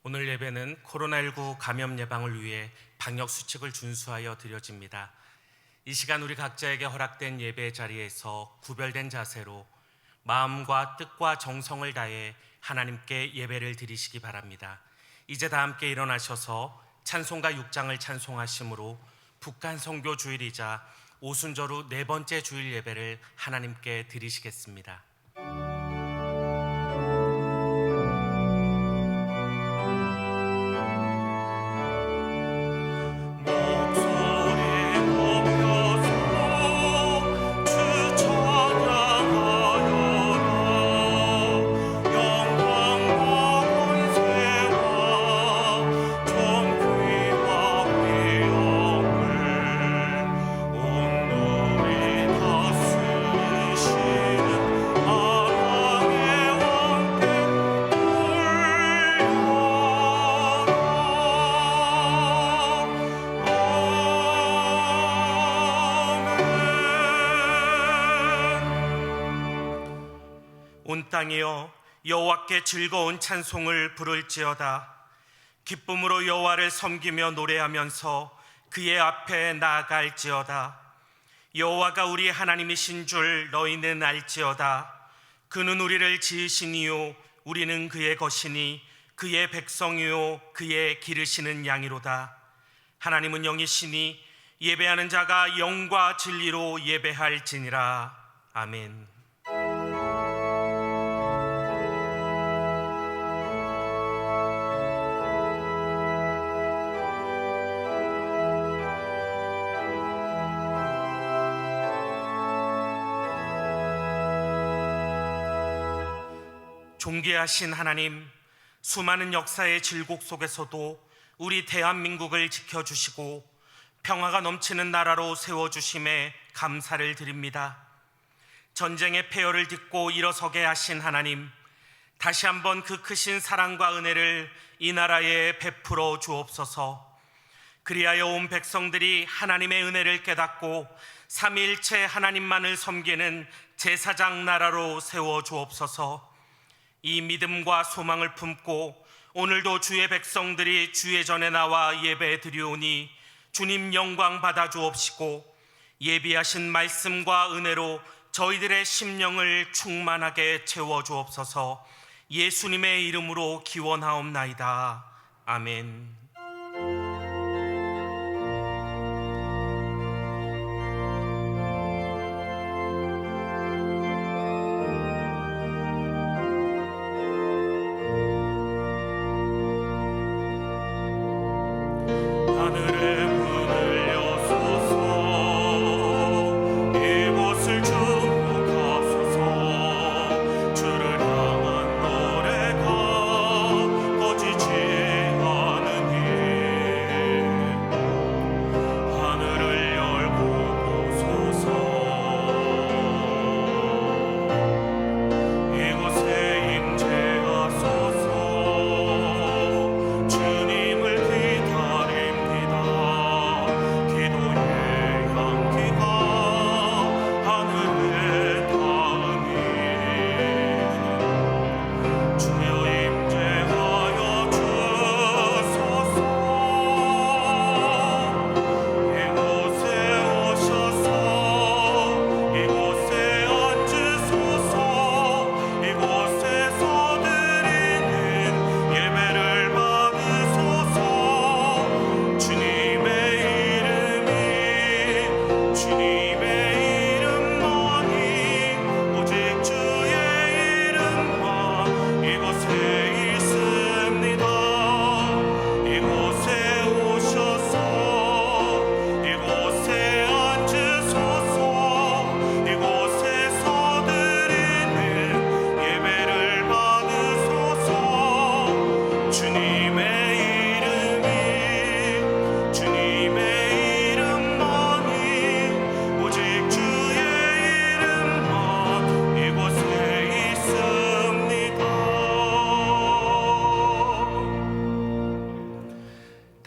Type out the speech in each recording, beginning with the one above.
오늘 예배는 코로나19 감염 예방을 위해 방역 수칙을 준수하여 드려집니다. 이 시간 우리 각자에게 허락된 예배 자리에서 구별된 자세로 마음과 뜻과 정성을 다해 하나님께 예배를 드리시기 바랍니다. 이제 다 함께 일어나셔서 찬송가 6장을 찬송하심으로 북한 선교 주일이자 오순절 후 4번째 주일 예배를 하나님께 드리시겠습니다. 온 땅이여 여호와께 즐거운 찬송을 부를지어다. 기쁨으로 여호와를 섬기며 노래하면서 그의 앞에 나아갈지어다. 여호와가 우리 하나님이신 줄 너희는 알지어다. 그는 우리를 지으신 이요 우리는 그의 것이니 그의 백성이요 그의 기르시는 양이로다. 하나님은 영이시니 예배하는 자가 영과 진리로 예배할지니라. 아멘. 존귀하신 하나님, 수많은 역사의 질곡 속에서도 우리 대한민국을 지켜주시고 평화가 넘치는 나라로 세워주심에 감사를 드립니다. 전쟁의 폐허를 딛고 일어서게 하신 하나님, 다시 한번 그 크신 사랑과 은혜를 이 나라에 베풀어 주옵소서. 그리하여 온 백성들이 하나님의 은혜를 깨닫고 삼위일체 하나님만을 섬기는 제사장 나라로 세워 주옵소서. 이 믿음과 소망을 품고 오늘도 주의 백성들이 주의 전에 나와 예배 드리오니 주님 영광 받아 주옵시고 예비하신 말씀과 은혜로 저희들의 심령을 충만하게 채워 주옵소서. 예수님의 이름으로 기원하옵나이다. 아멘.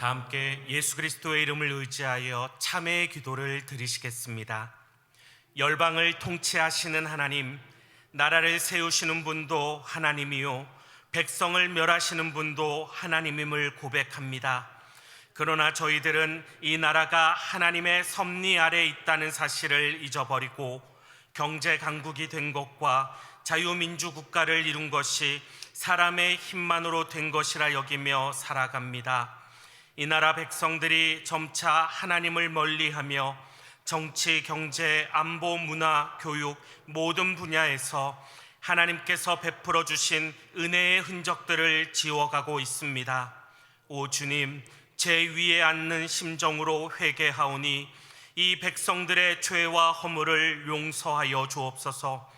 다 함께 예수 그리스도의 이름을 의지하여 참회의 기도를 드리시겠습니다. 열방을 통치하시는 하나님, 나라를 세우시는 분도 하나님이요 백성을 멸하시는 분도 하나님임을 고백합니다. 그러나 저희들은 이 나라가 하나님의 섭리 아래 있다는 사실을 잊어버리고 경제 강국이 된 것과 자유민주 국가를 이룬 것이 사람의 힘만으로 된 것이라 여기며 살아갑니다. 이 나라 백성들이 점차 하나님을 멀리하며 정치, 경제, 안보, 문화, 교육 모든 분야에서 하나님께서 베풀어 주신 은혜의 흔적들을 지워가고 있습니다. 오 주님, 제 위에 앉는 심정으로 회개하오니 이 백성들의 죄와 허물을 용서하여 주옵소서.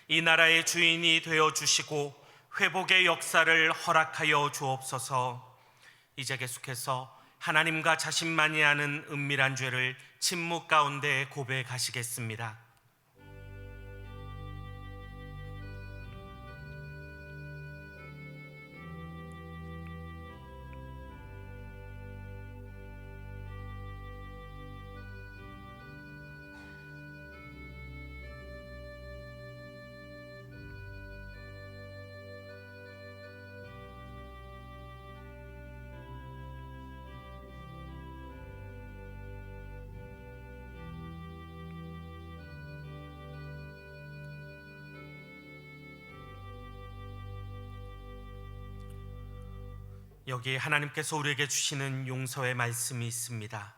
이 나라의 주인이 되어 주시고 회복의 역사를 허락하여 주옵소서. 이제 계속해서 하나님과 자신만이 아는 은밀한 죄를 침묵 가운데 고백하시겠습니다. 여기 하나님께서 우리에게 주시는 용서의 말씀이 있습니다.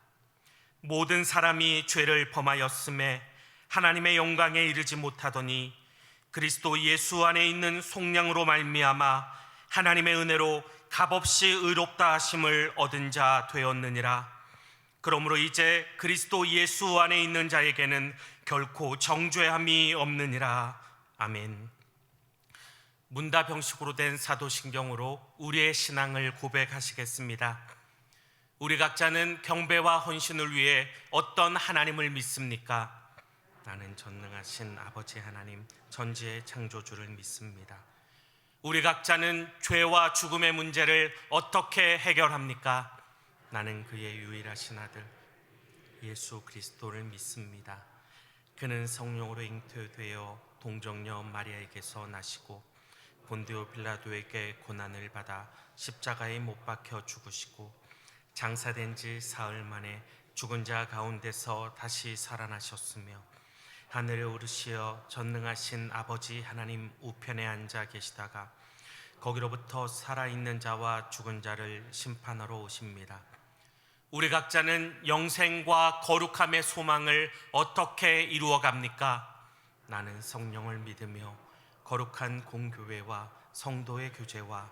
모든 사람이 죄를 범하였음에 하나님의 영광에 이르지 못하더니 그리스도 예수 안에 있는 속량으로 말미암아 하나님의 은혜로 값없이 의롭다 하심을 얻은 자 되었느니라. 그러므로 이제 그리스도 예수 안에 있는 자에게는 결코 정죄함이 없느니라. 아멘. 문다병식으로 된 사도신경으로 우리의 신앙을 고백하시겠습니다. 우리 각자는 경배와 헌신을 위해 어떤 하나님을 믿습니까? 나는 전능하신 아버지 하나님, 전지의 창조주를 믿습니다. 우리 각자는 죄와 죽음의 문제를 어떻게 해결합니까? 나는 그의 유일하신 아들 예수 그리스도를 믿습니다. 그는 성령으로 잉태되어 동정녀 마리아에게서 나시고 본디오 빌라도에게 고난을 받아 십자가에 못 박혀 죽으시고 장사된 지 사흘 만에 죽은 자 가운데서 다시 살아나셨으며 하늘에 오르시어 전능하신 아버지 하나님 우편에 앉아 계시다가 거기로부터 살아있는 자와 죽은 자를 심판하러 오십니다. 우리 각자는 영생과 거룩함의 소망을 어떻게 이루어갑니까? 나는 성령을 믿으며 거룩한 공교회와 성도의 교제와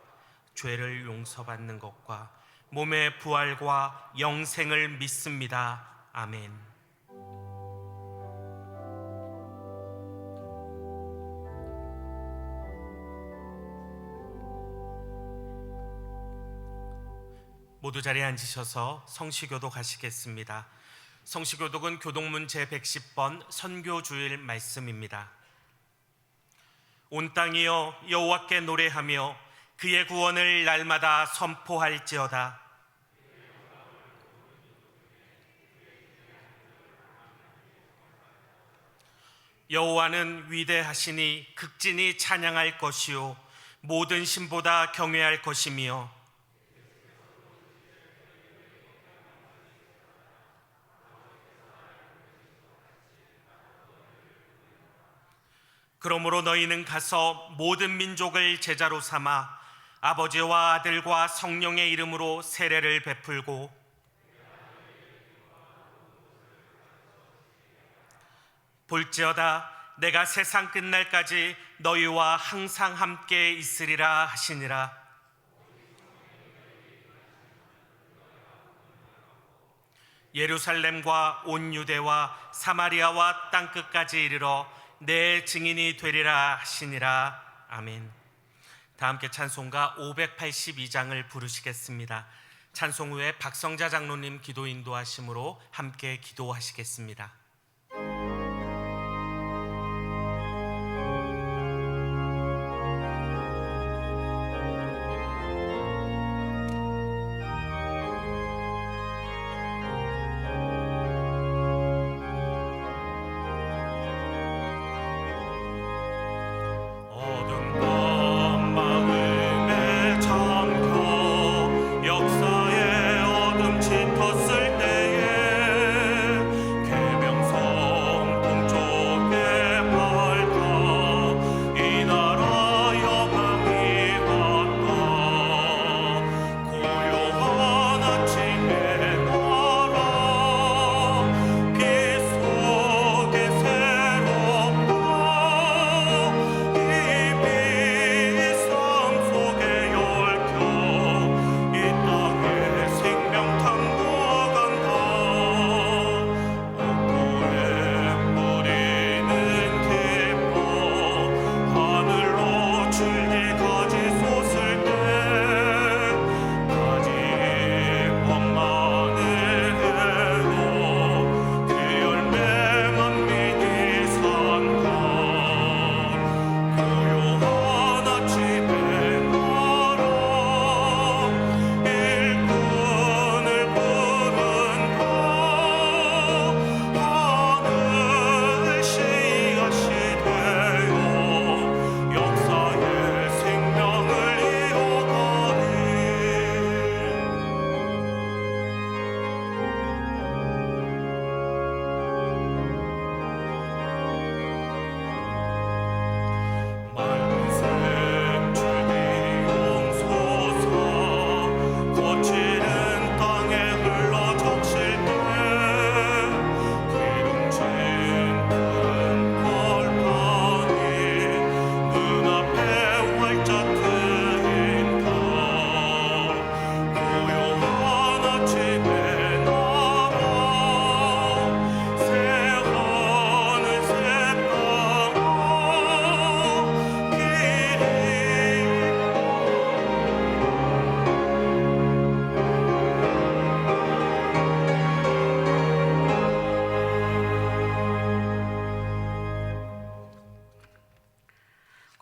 죄를 용서받는 것과 몸의 부활과 영생을 믿습니다. 아멘. 모두 자리에 앉으셔서 성시교독 하시겠습니다. 성시교독은 교독문 제110번 선교주일 말씀입니다. 온 땅이여 여호와께 노래하며 그의 구원을 날마다 선포할지어다. 여호와는 위대하시니 극진히 찬양할 것이요 모든 신보다 경외할 것이며 그러므로 너희는 가서 모든 민족을 제자로 삼아 아버지와 아들과 성령의 이름으로 세례를 베풀고 볼지어다 내가 세상 끝날까지 너희와 항상 함께 있으리라 하시니라. 예루살렘과 온 유대와 사마리아와 땅끝까지 이르러 내 증인이 되리라 하시니라. 아멘. 다 함께 찬송가 582장을 부르시겠습니다. 찬송 후에 박성자 장로님 기도 인도하심으로 함께 기도하시겠습니다. 어둠 밤 마음에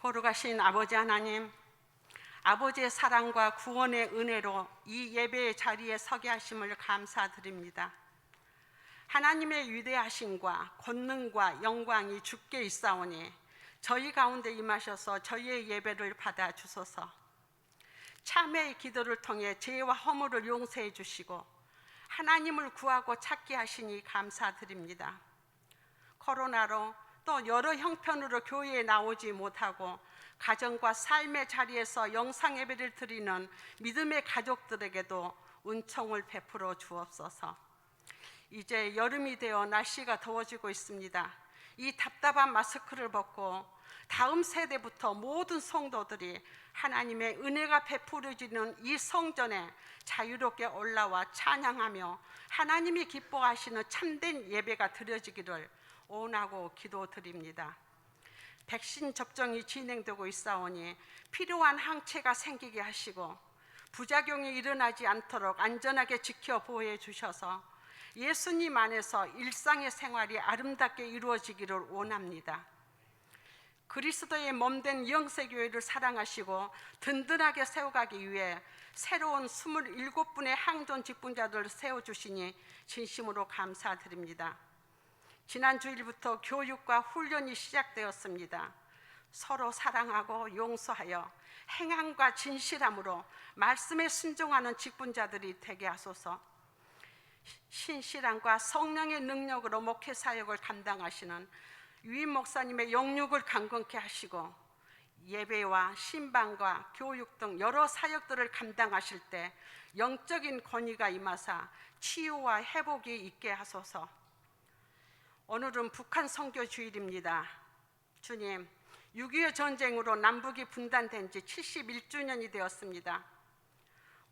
거룩하신 아버지 하나님, 아버지의 사랑과 구원의 은혜로 이 예배의 자리에 서게 하심을 감사드립니다. 하나님의 위대하심과 권능과 영광이 주께 있사오니 저희 가운데 임하셔서 저희의 예배를 받아 주소서. 참회의 기도를 통해 죄와 허물을 용서해 주시고 하나님을 구하고 찾게 하시니 감사드립니다. 코로나로 또 여러 형편으로 교회에 나오지 못하고 가정과 삶의 자리에서 영상 예배를 드리는 믿음의 가족들에게도 은총을 베풀어 주옵소서. 이제 여름이 되어 날씨가 더워지고 있습니다. 이 답답한 마스크를 벗고 다음 세대부터 모든 성도들이 하나님의 은혜가 베풀어지는 이 성전에 자유롭게 올라와 찬양하며 하나님이 기뻐하시는 참된 예배가 드려지기를 원하고 기도드립니다. 백신 접종이 진행되고 있사오니 필요한 항체가 생기게 하시고 부작용이 일어나지 않도록 안전하게 지켜 보호해 주셔서 예수님 안에서 일상의 생활이 아름답게 이루어지기를 원합니다. 그리스도의 몸된 영세교회를 사랑하시고 든든하게 세워가기 위해 새로운 27분의 항존 직분자들을 세워주시니 진심으로 감사드립니다. 지난 주일부터 교육과 훈련이 시작되었습니다. 서로 사랑하고 용서하여 행함과 진실함으로 말씀에 순종하는 직분자들이 되게 하소서. 신실함과 성령의 능력으로 목회 사역을 감당하시는 유임 목사님의 영육을 강건케 하시고 예배와 신방과 교육 등 여러 사역들을 감당하실 때 영적인 권위가 임하사 치유와 회복이 있게 하소서. 오늘은 북한 선교 주일입니다. 주님, 6.25 전쟁으로 남북이 분단된 지 71주년이 되었습니다.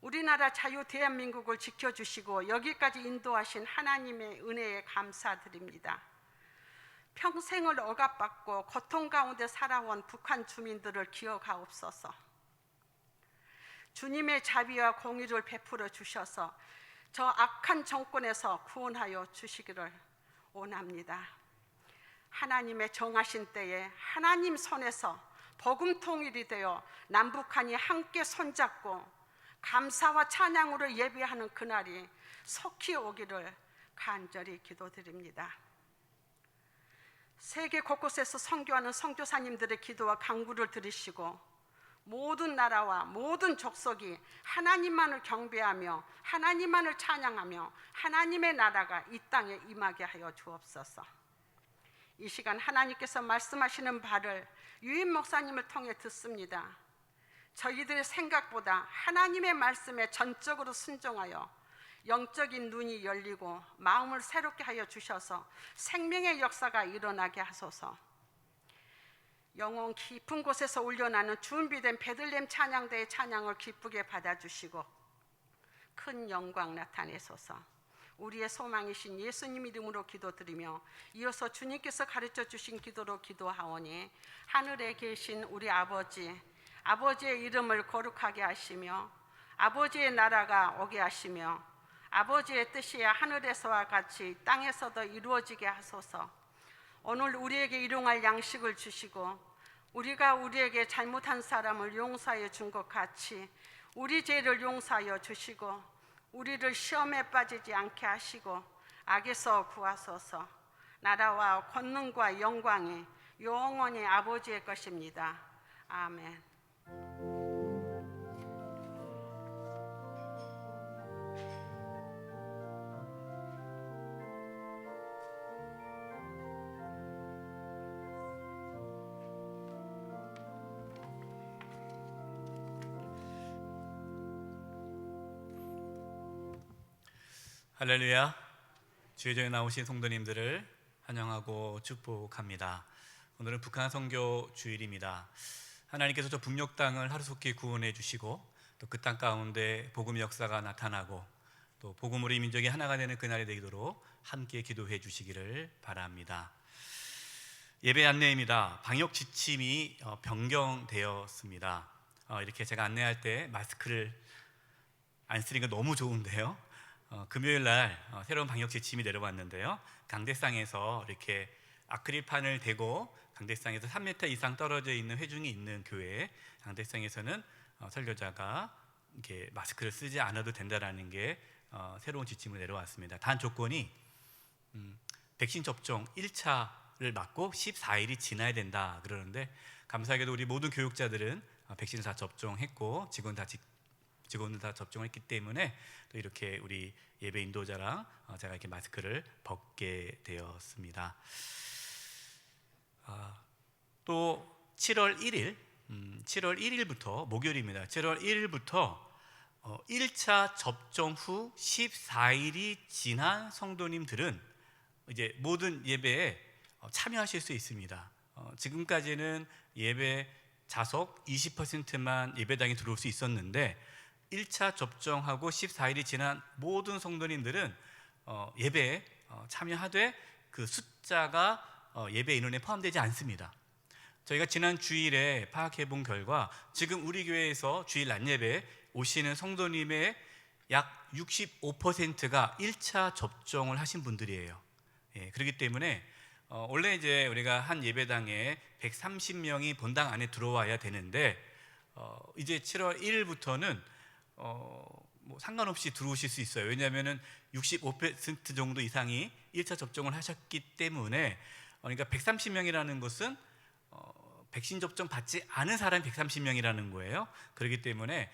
우리나라 자유 대한민국을 지켜주시고 여기까지 인도하신 하나님의 은혜에 감사드립니다. 평생을 억압받고 고통 가운데 살아온 북한 주민들을 기억하옵소서. 주님의 자비와 공의를 베풀어 주셔서 저 악한 정권에서 구원하여 주시기를 원합니다. 하나님의 정하신 때에 하나님 손에서 복음 통일이 되어 남북한이 함께 손잡고 감사와 찬양으로 예배하는 그날이 속히 오기를 간절히 기도드립니다. 세계 곳곳에서 선교하는 선교사님들의 기도와 간구를 들으시고 모든 나라와 모든 족속이 하나님만을 경배하며 하나님만을 찬양하며 하나님의 나라가 이 땅에 임하게 하여 주옵소서. 이 시간 하나님께서 말씀하시는 바를 유임 목사님을 통해 듣습니다. 저희들의 생각보다 하나님의 말씀에 전적으로 순종하여 영적인 눈이 열리고 마음을 새롭게 하여 주셔서 생명의 역사가 일어나게 하소서. 영혼 깊은 곳에서 울려나는 준비된 베들레헴 찬양대의 찬양을 기쁘게 받아주시고 큰 영광 나타내소서. 우리의 소망이신 예수님 이름으로 기도드리며 이어서 주님께서 가르쳐 주신 기도로 기도하오니 하늘에 계신 우리 아버지의 이름을 거룩하게 하시며 아버지의 나라가 오게 하시며 아버지의 뜻이 하늘에서와 같이 땅에서도 이루어지게 하소서. 오늘 우리에게 일용할 양식을 주시고 우리가 우리에게 잘못한 사람을 용서하여 준 것 같이 우리 죄를 용서하여 주시고 우리를 시험에 빠지지 않게 하시고 악에서 구하소서. 나라와 권능과 영광이 영원히 아버지의 것입니다. 아멘. 할렐루야. 주의정에 나오신 성도님들을 환영하고 축복합니다. 오늘은 북한 선교 주일입니다. 하나님께서 저 북녘 땅을 하루속히 구원해 주시고 또 그 땅 가운데 복음의 역사가 나타나고 또 복음으로 이 민족이 하나가 되는 그날이 되도록 함께 기도해 주시기를 바랍니다. 예배 안내입니다. 방역 지침이 변경되었습니다. 이렇게 제가 안내할 때 마스크를 안 쓰니까 너무 좋은데요. 금요일 날 새로운 방역 지침이 내려왔는데요. 강대상에서 이렇게 아크릴판을 대고 강대상에서 3m 이상 떨어져 있는 회중이 있는 교회, 강대상에서는 설교자가 이렇게 마스크를 쓰지 않아도 된다라는 게 새로운 지침을 내려왔습니다. 단 조건이 백신 접종 1차를 맞고 14일이 지나야 된다 그러는데, 감사하게도 우리 모든 교육자들은 백신을 다 접종했고 직원들 다 접종했기 때문에 또 이렇게 우리 예배 인도자랑 제가 이렇게 마스크를 벗게 되었습니다. 또 7월 1일부터 목요일입니다. 7월 1일부터 1차 접종 후 14일이 지난 성도님들은 이제 모든 예배에 참여하실 수 있습니다. 지금까지는 예배 좌석 20%만 예배당에 들어올 수 있었는데, 1차 접종하고 14일이 지난 모든 성도님들은 예배에 참여하되 그 숫자가 예배 인원에 포함되지 않습니다. 저희가 지난 주일에 파악해 본 결과 지금 우리 교회에서 주일 낮예배 오시는 성도님의 약 65%가 1차 접종을 하신 분들이에요. 그렇기 때문에 원래 이제 우리가 한 예배당에 130명이 본당 안에 들어와야 되는데 이제 7월 1일부터는 뭐 상관없이 들어오실 수 있어요. 왜냐하면은 65% 정도 이상이 1차 접종을 하셨기 때문에, 그러니까 130명이라는 것은 백신 접종 받지 않은 사람이 130명이라는 거예요. 그렇기 때문에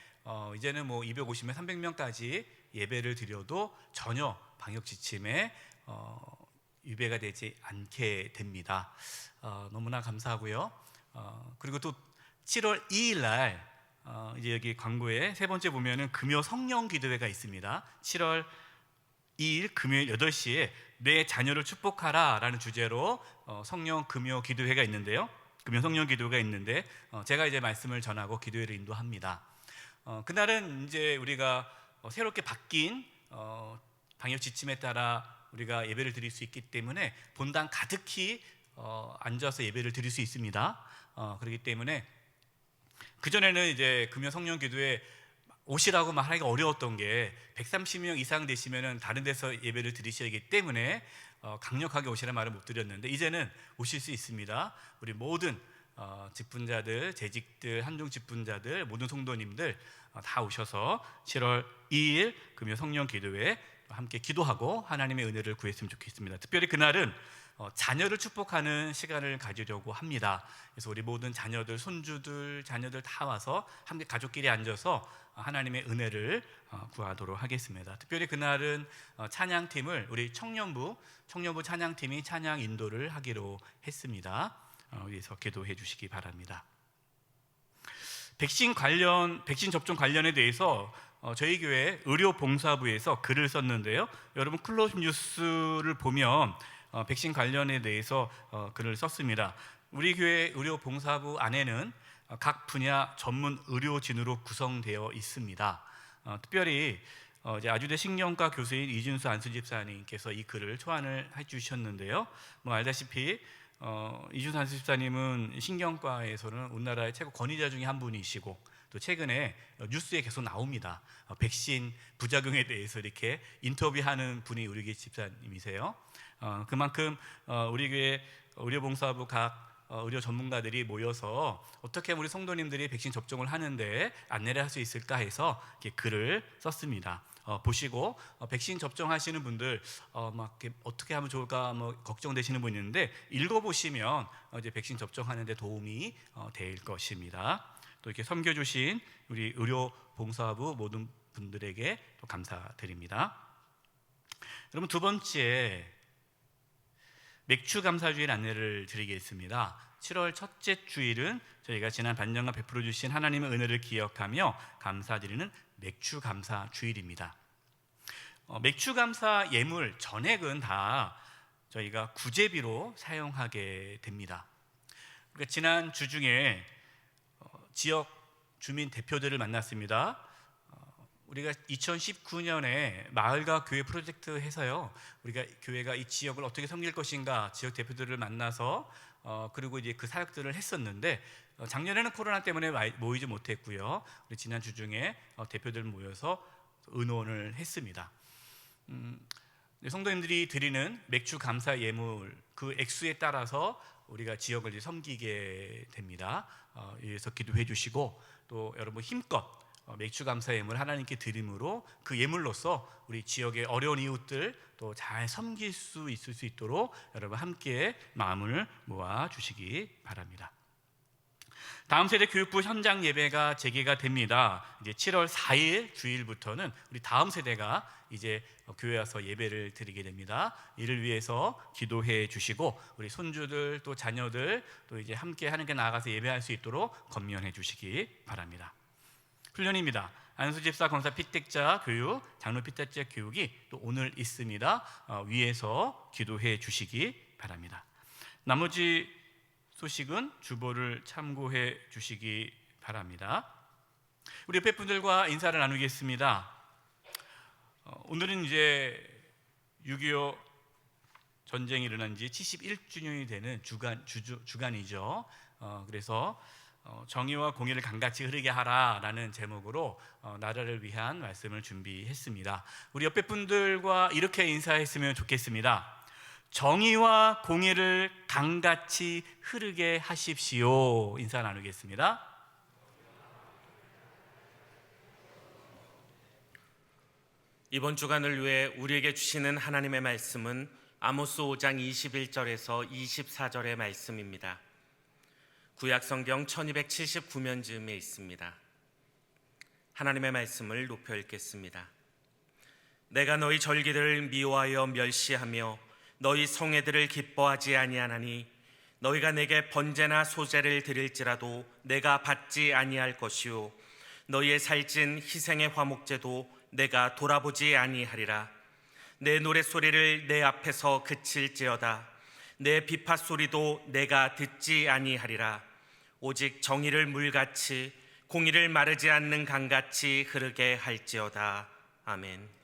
이제는 뭐 250명, 300명까지 예배를 드려도 전혀 방역 지침에 위배가 되지 않게 됩니다. 너무나 감사하고요. 그리고 또 7월 2일 날 이제 여기 광고에 세 번째 보면은 금요 성령 기도회가 있습니다. 7월 2일 금요일 8시에 내 자녀를 축복하라 라는 주제로 성령 금요 기도회가 있는데요. 금요 성령 기도회가 있는데 제가 이제 말씀을 전하고 기도회를 인도합니다. 그날은 이제 우리가 새롭게 바뀐 방역 지침에 따라 우리가 예배를 드릴 수 있기 때문에 본당 가득히 앉아서 예배를 드릴 수 있습니다. 그렇기 때문에 그전에는 이제 금요 성령 기도에 오시라고 말하기가 어려웠던 게 130명 이상 되시면은 다른 데서 예배를 드리셔야 하기 때문에 강력하게 오시라는 말을 못 드렸는데, 이제는 오실 수 있습니다. 우리 모든 직분자들, 재직들, 한중 직분자들, 모든 성도님들 다 오셔서 7월 2일 금요 성령 기도회에 함께 기도하고 하나님의 은혜를 구했으면 좋겠습니다. 특별히 그날은 자녀를 축복하는 시간을 가지려고 합니다. 그래서 우리 모든 자녀들, 손주들, 자녀들 다 와서 함께 가족끼리 앉아서 하나님의 은혜를 구하도록 하겠습니다. 특별히 그날은 찬양팀을 우리 청년부 찬양팀이 찬양 인도를 하기로 했습니다. 위해서 기도해 주시기 바랍니다. 백신 접종 관련에 대해서 저희 교회 의료봉사부에서 글을 썼는데요. 여러분 클로즈 뉴스를 보면 백신 관련에 대해서 글을 썼습니다. 우리 교회 의료봉사부 안에는 각 분야 전문 의료진으로 구성되어 있습니다. 특별히 이제 아주대 신경과 교수인 이준수 안수 집사님께서 이 글을 초안을 해주셨는데요. 뭐 알다시피 이준수 안수 집사님은 신경과에서는 우리나라의 최고 권위자 중에 한 분이시고, 또 최근에 뉴스에 계속 나옵니다. 백신 부작용에 대해서 이렇게 인터뷰하는 분이 우리 교회 집사님이세요. 그만큼 우리 교회 의료봉사부 각 의료 전문가들이 모여서 어떻게 우리 성도님들이 백신 접종을 하는데 안내를 할 수 있을까 해서 이렇게 글을 썼습니다. 보시고 백신 접종하시는 분들 막 어떻게 하면 좋을까 걱정되시는 분이 있는데, 읽어보시면 이제 백신 접종하는 데 도움이 될 것입니다. 또 이렇게 섬겨주신 우리 의료봉사부 모든 분들에게 또 감사드립니다. 여러분, 두 번째 맥주 감사 주일 안내를 드리겠습니다. 7월 첫째 주일은 저희가 지난 반년간 베풀어 주신 하나님의 은혜를 기억하며 감사드리는 맥주 감사 주일입니다. 맥주 감사 예물 전액은 다 저희가 구제비로 사용하게 됩니다. 그러니까 지난 주 중에 지역 주민 대표들을 만났습니다. 우리가 2019년에 마을과 교회 프로젝트 해서요, 우리가 교회가 이 지역을 어떻게 섬길 것인가 지역 대표들을 만나서 그리고 이제 그 사역들을 했었는데, 작년에는 코로나 때문에 모이지 못했고요. 우리 지난 주 중에 대표들 모여서 의논을 했습니다. 성도님들이 드리는 맥주 감사 예물 그 액수에 따라서 우리가 지역을 이제 섬기게 됩니다. 위해서 기도해 주시고 또 여러분 힘껏 맥주 감사 예물 하나님께 드림으로 그 예물로서 우리 지역의 어려운 이웃들 또 잘 섬길 수 있을 수 있도록 여러분 함께 마음을 모아 주시기 바랍니다. 다음 세대 교육부 현장 예배가 재개가 됩니다. 이제 7월 4일 주일부터는 우리 다음 세대가 이제 교회 와서 예배를 드리게 됩니다. 이를 위해서 기도해 주시고 우리 손주들 또 자녀들 또 이제 함께 하나님께 나아가서 예배할 수 있도록 권면해 주시기 바랍니다. 훈련입니다. 안수집사 권사 피택자 교육, 장로 피택자 교육이 또 오늘 있습니다. 위에서 기도해 주시기 바랍니다. 나머지 소식은 주보를 참고해 주시기 바랍니다. 우리 옆에 분들과 인사를 나누겠습니다. 오늘은 이제 6.25 전쟁이 일어난 지 71주년이 되는 주간이죠. 그래서 정의와 공의를 강같이 흐르게 하라라는 제목으로 나라를 위한 말씀을 준비했습니다. 우리 옆에 분들과 이렇게 인사했으면 좋겠습니다. 정의와 공의를 강같이 흐르게 하십시오. 인사 나누겠습니다. 이번 주간을 위해 우리에게 주시는 하나님의 말씀은 아모스 5장 21절에서 24절의 말씀입니다. 구약성경 1279면 즈음에 있습니다. 하나님의 말씀을 높여 읽겠습니다. 내가 너희 절기들을 미워하여 멸시하며 너희 성회들을 기뻐하지 아니하나니 너희가 내게 번제나 소제를 드릴지라도 내가 받지 아니할 것이요 너희의 살찐 희생의 화목제도 내가 돌아보지 아니하리라. 내 노랫소리를 내 앞에서 그칠지어다. 내 비파소리도 내가 듣지 아니하리라. 오직 정의를 물같이 공의를 마르지 않는 강같이 흐르게 할지어다. 아멘.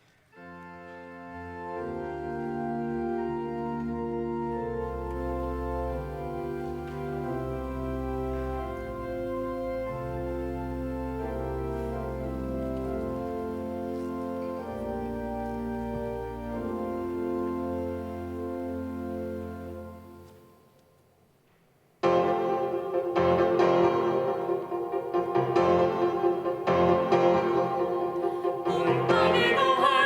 꿈꾸기도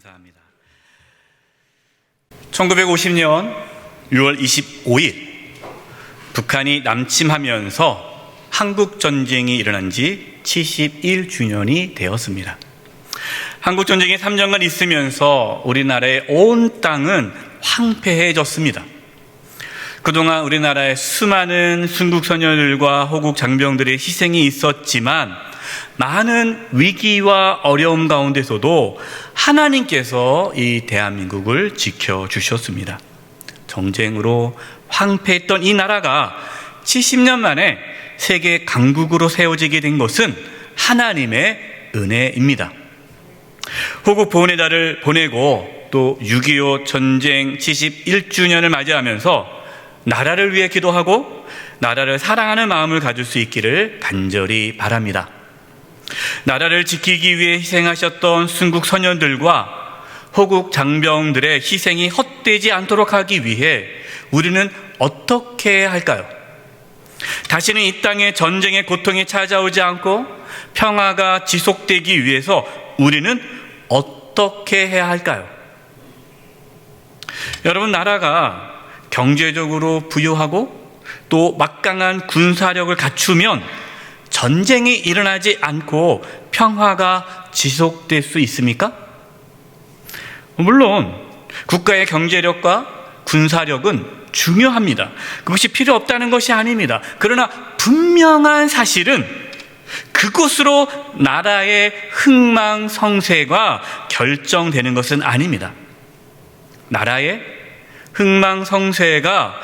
감사합니다. 1950년 6월 25일 북한이 남침하면서 한국전쟁이 일어난 지 71주년이 되었습니다. 한국전쟁이 3년간 있으면서 우리나라의 온 땅은 황폐해졌습니다. 그동안 우리나라에 수많은 순국 선열들과 호국 장병들의 희생이 있었지만 많은 위기와 어려움 가운데서도 하나님께서 이 대한민국을 지켜주셨습니다. 전쟁으로 황폐했던 이 나라가 70년 만에 세계 강국으로 세워지게 된 것은 하나님의 은혜입니다. 호국 보훈의 달을 보내고 또 6.25 전쟁 71주년을 맞이하면서 나라를 위해 기도하고 나라를 사랑하는 마음을 가질 수 있기를 간절히 바랍니다. 나라를 지키기 위해 희생하셨던 순국 선열들과 호국 장병들의 희생이 헛되지 않도록 하기 위해 우리는 어떻게 해야 할까요? 다시는 이 땅에 전쟁의 고통이 찾아오지 않고 평화가 지속되기 위해서 우리는 어떻게 해야 할까요? 여러분, 나라가 경제적으로 부유하고 또 막강한 군사력을 갖추면 전쟁이 일어나지 않고 평화가 지속될 수 있습니까? 물론 국가의 경제력과 군사력은 중요합니다. 그것이 필요 없다는 것이 아닙니다. 그러나 분명한 사실은 그것으로 나라의 흥망성쇠가 결정되는 것은 아닙니다. 나라의 흥망성쇠가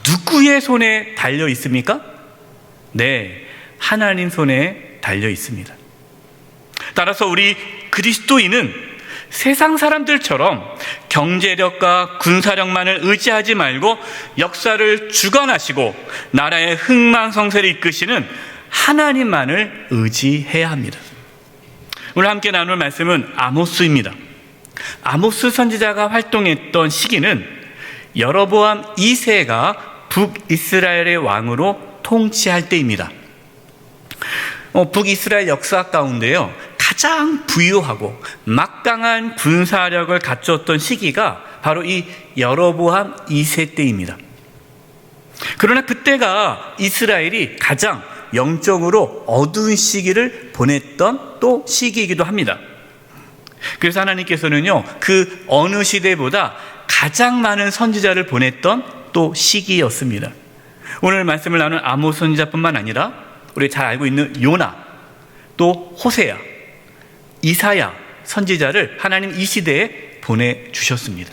누구의 손에 달려 있습니까? 네, 하나님 손에 달려 있습니다. 따라서 우리 그리스도인은 세상 사람들처럼 경제력과 군사력만을 의지하지 말고 역사를 주관하시고 나라의 흥망성쇠를 이끄시는 하나님만을 의지해야 합니다. 오늘 함께 나눌 말씀은 아모스입니다. 아모스 선지자가 활동했던 시기는 여로보암 2세가 북이스라엘의 왕으로 통치할 때입니다. 북이스라엘 역사 가운데요, 가장 부유하고 막강한 군사력을 갖췄던 시기가 바로 이 여로보암 2세 때입니다. 그러나 그때가 이스라엘이 가장 영적으로 어두운 시기를 보냈던 또 시기이기도 합니다. 그래서 하나님께서는요, 그 어느 시대보다 가장 많은 선지자를 보냈던 또 시기였습니다. 오늘 말씀을 나눈 아모스 선지자뿐만 아니라 우리 잘 알고 있는 요나, 또 호세야, 이사야 선지자를 하나님 이 시대에 보내주셨습니다.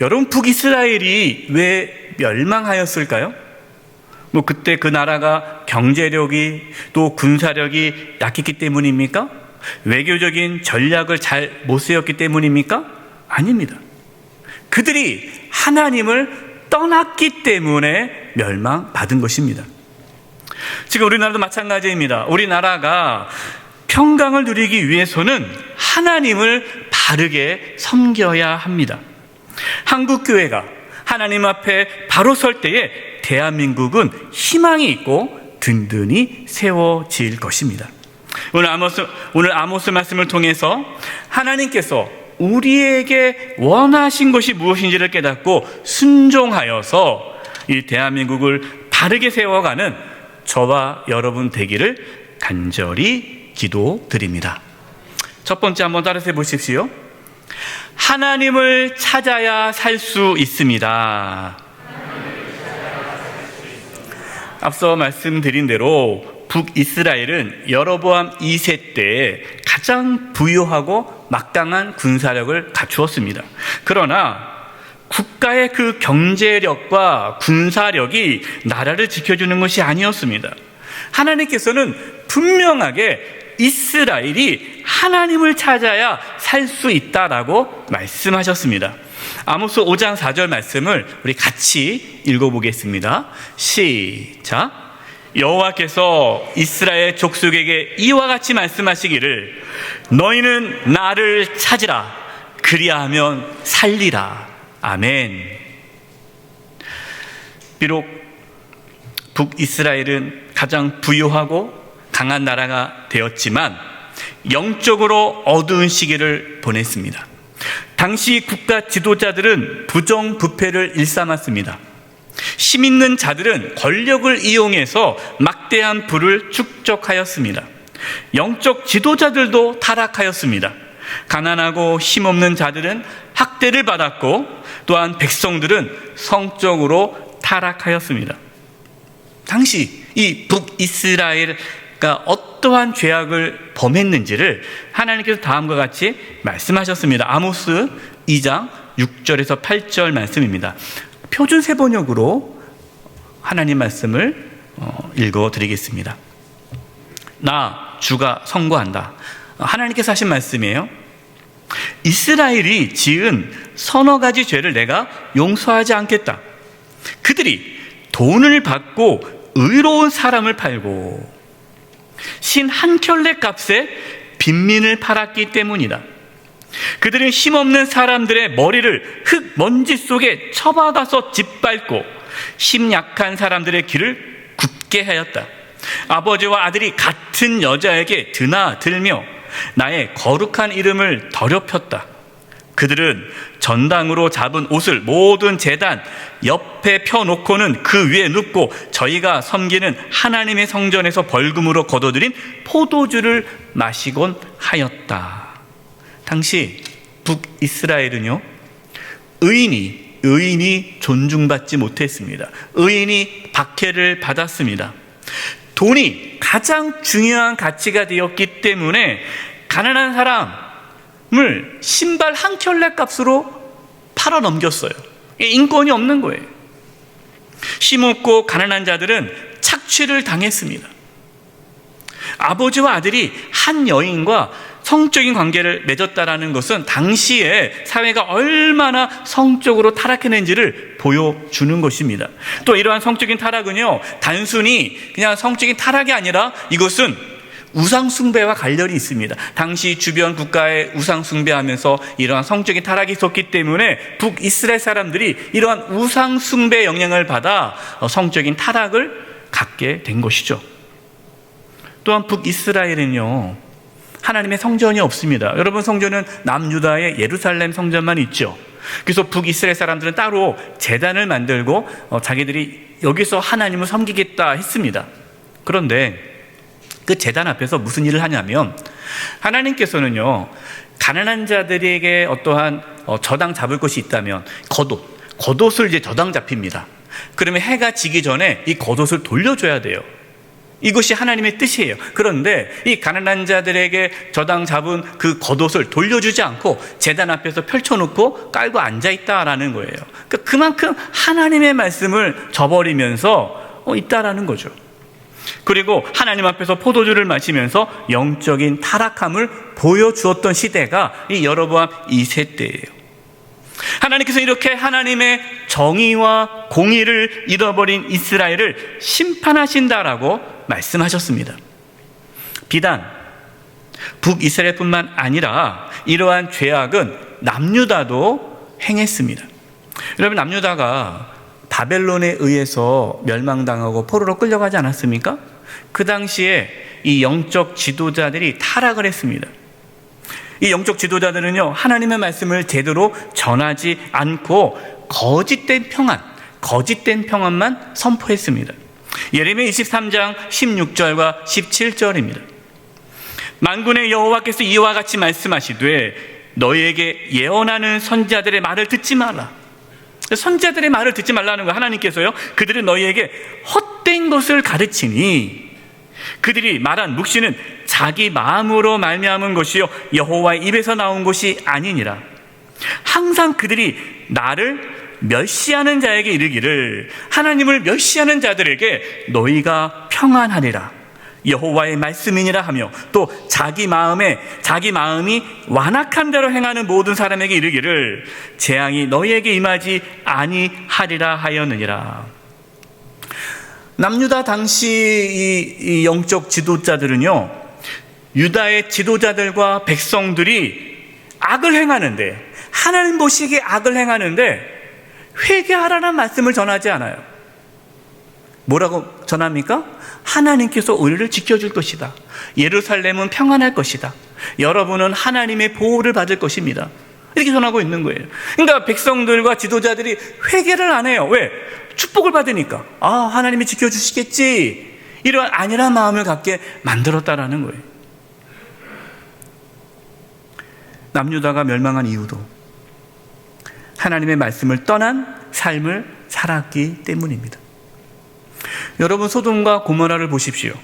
여러분, 북이스라엘이 왜 멸망하였을까요? 그때 그 나라가 경제력이 또 군사력이 약했기 때문입니까? 외교적인 전략을 잘 못 세웠기 때문입니까? 아닙니다. 그들이 하나님을 떠났기 때문에 멸망받은 것입니다. 지금 우리나라도 마찬가지입니다. 우리나라가 평강을 누리기 위해서는 하나님을 바르게 섬겨야 합니다. 한국교회가 하나님 앞에 바로 설 때에 대한민국은 희망이 있고 든든히 세워질 것입니다. 오늘 아모스 말씀을 통해서 하나님께서 우리에게 원하신 것이 무엇인지를 깨닫고 순종하여서 이 대한민국을 바르게 세워가는 저와 여러분 되기를 간절히 기도드립니다. 첫 번째 한번 따라서 해보십시오. 하나님을 찾아야 살 수 있습니다. 앞서 말씀드린 대로 북이스라엘은 여로보암 2세 때 가장 부유하고 막강한 군사력을 갖추었습니다. 그러나 국가의 그 경제력과 군사력이 나라를 지켜주는 것이 아니었습니다. 하나님께서는 분명하게 이스라엘이 하나님을 찾아야 살 수 있다라고 말씀하셨습니다. 아모스 5장 4절 말씀을 우리 같이 읽어보겠습니다. 시작. 여호와께서 이스라엘 족속에게 이와 같이 말씀하시기를 너희는 나를 찾으라 그리하면 살리라. 아멘. 비록 북이스라엘은 가장 부유하고 강한 나라가 되었지만 영적으로 어두운 시기를 보냈습니다. 당시 국가 지도자들은 부정부패를 일삼았습니다. 힘 있는 자들은 권력을 이용해서 막대한 부를 축적하였습니다. 영적 지도자들도 타락하였습니다. 가난하고 힘없는 자들은 학대를 받았고, 또한 백성들은 성적으로 타락하였습니다. 당시 이 북이스라엘가 어떠한 죄악을 범했는지를 하나님께서 다음과 같이 말씀하셨습니다. 아모스 2장 6절에서 8절 말씀입니다. 표준 세번역으로 하나님 말씀을 읽어드리겠습니다. 나 주가 선고한다. 하나님께서 하신 말씀이에요. 이스라엘이 지은 서너 가지 죄를 내가 용서하지 않겠다. 그들이 돈을 받고 의로운 사람을 팔고 신 한 켤레 값에 빈민을 팔았기 때문이다. 그들은 힘없는 사람들의 머리를 흙 먼지 속에 처박아서 짓밟고 힘 약한 사람들의 길을 굽게 하였다. 아버지와 아들이 같은 여자에게 드나들며 나의 거룩한 이름을 더럽혔다. 그들은 전당으로 잡은 옷을 모든 제단 옆에 펴놓고는 그 위에 눕고 저희가 섬기는 하나님의 성전에서 벌금으로 거둬들인 포도주를 마시곤 하였다. 당시 북이스라엘은요, 의인이 존중받지 못했습니다. 의인이 박해를 받았습니다. 돈이 가장 중요한 가치가 되었기 때문에 가난한 사람을 신발 한 켤레 값으로 팔아 넘겼어요. 인권이 없는 거예요. 힘없고 가난한 자들은 착취를 당했습니다. 아버지와 아들이 한 여인과 성적인 관계를 맺었다라는 것은 당시에 사회가 얼마나 성적으로 타락했는지를 보여주는 것입니다. 또 이러한 성적인 타락은요, 단순히 그냥 성적인 타락이 아니라 이것은 우상숭배와 관련이 있습니다. 당시 주변 국가에 우상숭배하면서 이러한 성적인 타락이 있었기 때문에 북이스라엘 사람들이 이러한 우상숭배의 영향을 받아 성적인 타락을 갖게 된 것이죠. 또한 북이스라엘은요, 하나님의 성전이 없습니다. 여러분, 성전은 남유다의 예루살렘 성전만 있죠. 그래서 북이스라엘 사람들은 따로 제단을 만들고 자기들이 여기서 하나님을 섬기겠다 했습니다. 그런데 그 제단 앞에서 무슨 일을 하냐면, 하나님께서는요, 가난한 자들에게 어떠한 저당 잡을 것이 있다면 겉옷을 이제 저당 잡힙니다. 그러면 해가 지기 전에 이 겉옷을 돌려줘야 돼요. 이것이 하나님의 뜻이에요. 그런데 이 가난한 자들에게 저당 잡은 그 겉옷을 돌려주지 않고 제단 앞에서 펼쳐놓고 깔고 앉아있다라는 거예요. 그러니까 그만큼 하나님의 말씀을 저버리면서 있다라는 거죠. 그리고 하나님 앞에서 포도주를 마시면서 영적인 타락함을 보여주었던 시대가 이 여로보암 2세 때예요. 하나님께서 이렇게 하나님의 정의와 공의를 잃어버린 이스라엘을 심판하신다라고 말씀하셨습니다. 비단 북이스라엘뿐만 아니라 이러한 죄악은 남유다도 행했습니다. 여러분, 남유다가 바벨론에 의해서 멸망당하고 포로로 끌려가지 않았습니까? 그 당시에 이 영적 지도자들이 타락을 했습니다. 이 영적 지도자들은요, 하나님의 말씀을 제대로 전하지 않고 거짓된 평안만 선포했습니다. 예레미야 23장 16절과 17절입니다. 만군의 여호와께서 이와 같이 말씀하시되 너희에게 예언하는 선지자들의 말을 듣지 말라. 선지자들의 말을 듣지 말라는 거예요. 하나님께서요, 그들은 너희에게 헛된 것을 가르치니 그들이 말한 묵시는 자기 마음으로 말미암은 것이요 여호와의 입에서 나온 것이 아니니라. 항상 그들이 나를 멸시하는 자에게 이르기를, 하나님을 멸시하는 자들에게 너희가 평안하리라, 여호와의 말씀이니라 하며, 또 자기 마음이 완악한 대로 행하는 모든 사람에게 이르기를 재앙이 너희에게 임하지 아니하리라 하였느니라. 남유다 당시 이 영적 지도자들은요, 유다의 지도자들과 백성들이 악을 행하는데, 하나님 보시기에 악을 행하는데 회개하라는 말씀을 전하지 않아요. 뭐라고 전합니까? 하나님께서 우리를 지켜줄 것이다. 예루살렘은 평안할 것이다. 여러분은 하나님의 보호를 받을 것입니다. 이렇게 전하고 있는 거예요. 그러니까 백성들과 지도자들이 회개를 안 해요. 왜? 축복을 받으니까. 하나님이 지켜주시겠지. 이런 안일한 마음을 갖게 만들었다라는 거예요. 남유다가 멸망한 이유도 하나님의 말씀을 떠난 삶을 살았기 때문입니다. 여러분, 소돔과 고모라를 보십시오.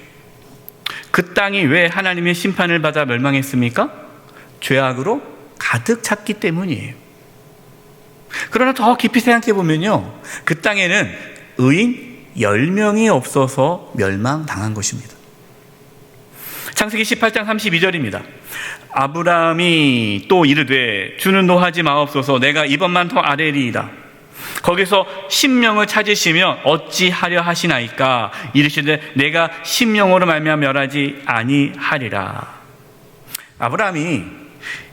그 땅이 왜 하나님의 심판을 받아 멸망했습니까? 죄악으로 가득 찼기 때문이에요. 그러나 더 깊이 생각해 보면요, 그 땅에는 의인 10명이 없어서 멸망당한 것입니다. 창세기 18장 32절입니다. 아브라함이 또 이르되 주는 노하지 마옵소서. 내가 이번만 더 아뢰리이다. 거기서 10명을 찾으시며 어찌하려 하시나이까. 이르시되 내가 10명으로 말미암아 멸하지 아니하리라. 아브라함이